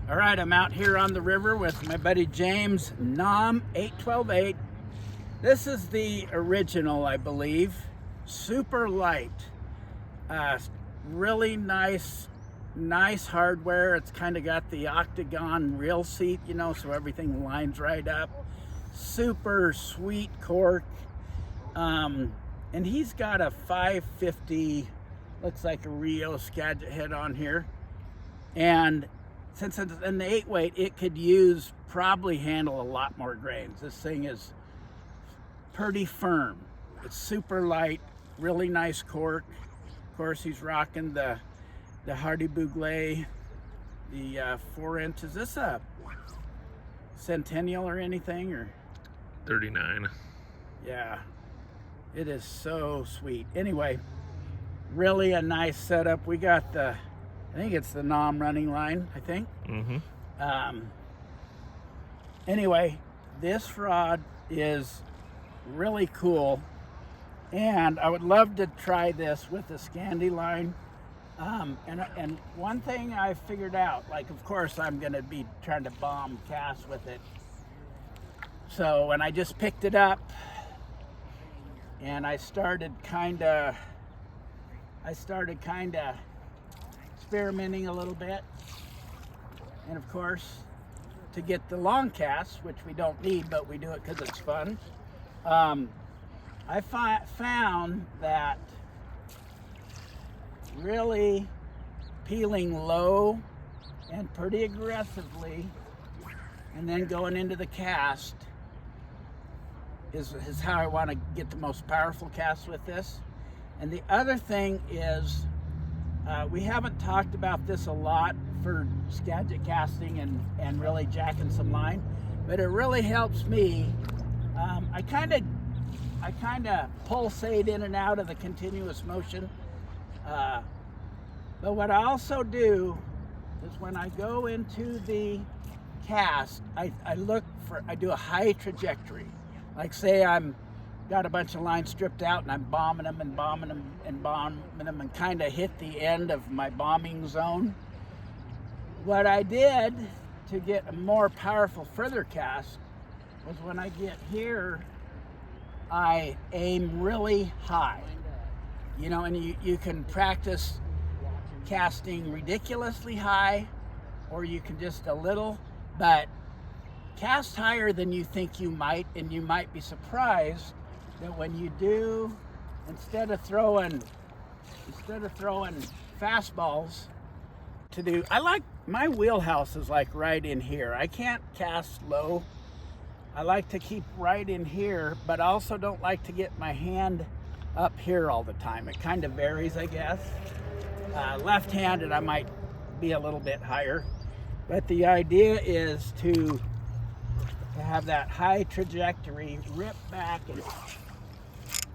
All right, I'm out here on the river with my buddy James, NOM 8128. This is the original, I believe. Super light. Really nice hardware. It's kind of got the octagon reel seat, you know, so everything lines right up. Super sweet cork. And he's got a 550, looks like a Rio Skagit head on here. And since it's an 8-weight, it could probably handle a lot more grains. This thing is pretty firm. It's super light, really nice cork. Of course, he's rocking the Hardy Bouglé, the 4-inch. Is this a Centennial or anything, or 39? Yeah, it is so sweet. Anyway, really a nice setup. We got I think it's the NOM running line, I think. Anyway, this rod is really cool, and I would love to try this with the Scandi line. And one thing I figured out, like, of course I'm gonna be trying to bomb cast with it. So when I just picked it up and I started kinda experimenting a little bit, and of course to get the long cast, which we don't need, but we do it because it's fun. I found that really peeling low and pretty aggressively and then going into the cast is how I want to get the most powerful cast with this. And the other thing is, we haven't talked about this a lot for Skagit casting and really jacking some line, but it really helps me. I kind of pulsate in and out of the continuous motion. But what I also do is when I go into the cast, I do a high trajectory. Like, say I'm got a bunch of lines stripped out and I'm bombing them and kind of hit the end of my bombing zone. What I did to get a more powerful further cast was when I get here, I aim really high. You know, and you can practice casting ridiculously high, or you can just a little, but cast higher than you think you might, and you might be surprised that when you do, instead of throwing fastballs I like, my wheelhouse is like right in here. I can't cast low. I like to keep right in here, but I also don't like to get my hand up here all the time. It kind of varies, I guess. Left-handed, I might be a little bit higher, but the idea is to have that high trajectory, rip back and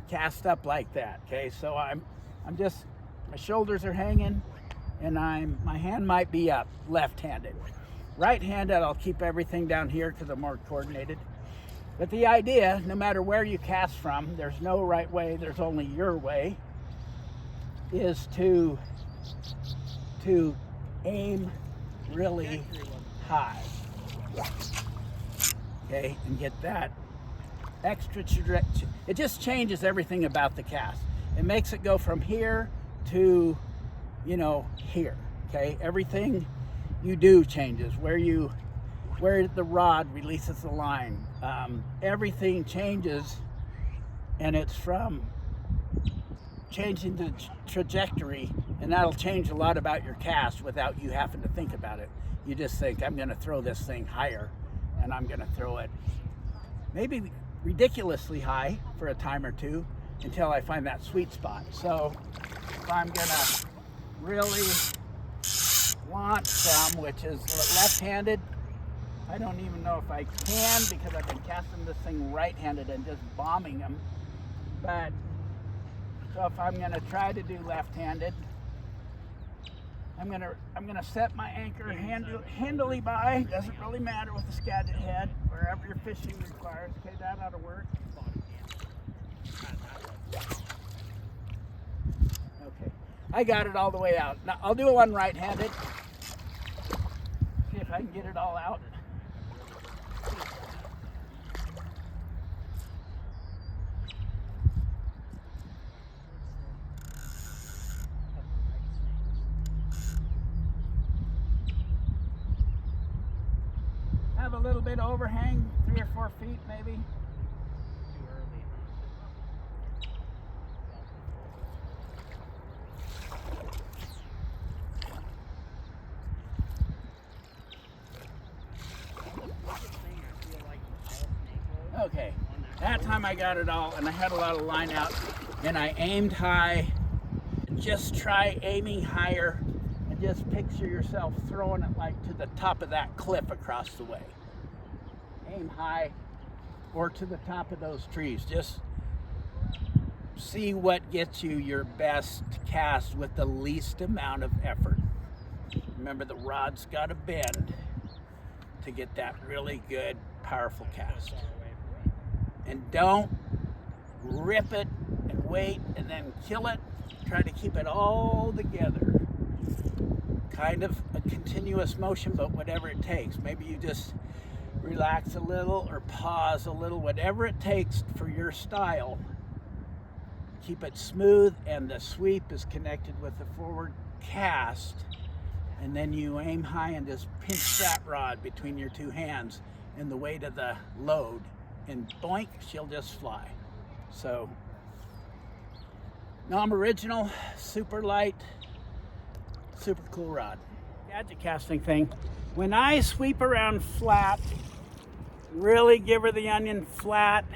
cast up like that. Okay, so I'm just, my shoulders are hanging, and my hand might be up, left-handed. Right-handed, I'll keep everything down here because I'm more coordinated. But the idea, no matter where you cast from, there's no right way, there's only your way, is to aim really high. Okay, and get that extra trajectory. It just changes everything about the cast. It makes it go from here to, you know, here. Okay, everything you do changes. Where the rod releases the line, everything changes, and it's from changing the trajectory, and that'll change a lot about your cast without you having to think about it. You just think, I'm going to throw this thing higher, and I'm going to throw it maybe ridiculously high for a time or two until I find that sweet spot. So if I'm going to really want some, which is left-handed, I don't even know if I can because I've been casting this thing right-handed and just bombing them. But so if I'm going to try to do left-handed, I'm gonna set my anchor handily by. Doesn't really matter with the Skagit head, wherever your fishing requires. Okay, that ought to work. Okay, I got it all the way out. Now I'll do one right-handed. See if I can get it all out. Have a little bit of overhang, 3 or 4 feet maybe. Okay, that time I got it all, and I had a lot of line out, and I aimed high. Just try aiming higher, and just picture yourself throwing it like to the top of that cliff across the way. Aim high, or to the top of those trees. Just see what gets you your best cast with the least amount of effort. Remember, the rod's got to bend to get that really good, powerful cast. And don't rip it and wait and then kill it. Try to keep it all together. Kind of a continuous motion, but whatever it takes. Maybe you just relax a little or pause a little, whatever it takes for your style. Keep it smooth, and the sweep is connected with the forward cast. And then you aim high and just pinch that rod between your 2 hands and the weight of the load. And boink, she'll just fly. So, non-original, super light, super cool rod. Gadget casting thing. When I sweep around flat, really give her the onion flat,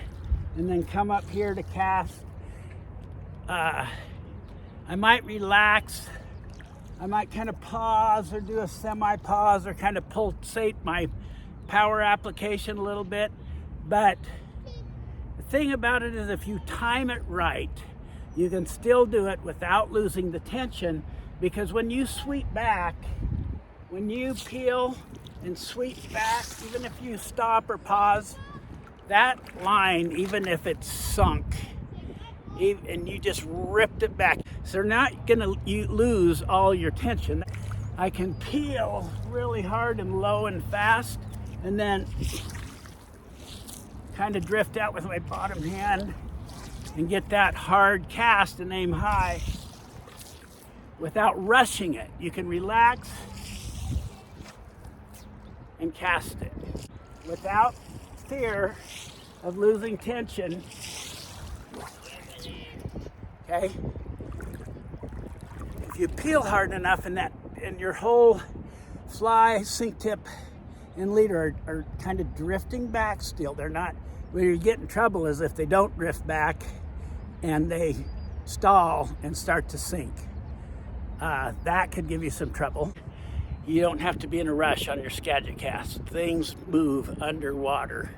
and then come up here to cast, I might relax. I might kind of pause or do a semi-pause or kind of pulsate my power application a little bit. But the thing about it is, if you time it right, you can still do it without losing the tension, because when you sweep back, when you peel and sweep back, even if you stop or pause, that line, even if it's sunk, and you just ripped it back, so you're not gonna lose all your tension. I can peel really hard and low and fast, and then kind of drift out with my bottom hand and get that hard cast and aim high without rushing it. You can relax and cast it without fear of losing tension. Okay? If you peel hard enough, and your whole fly, sink tip, and leader are kind of drifting back still. They're not, where you get in trouble is if they don't drift back and they stall and start to sink. That could give you some trouble. You don't have to be in a rush on your Skagit cast. Things move underwater.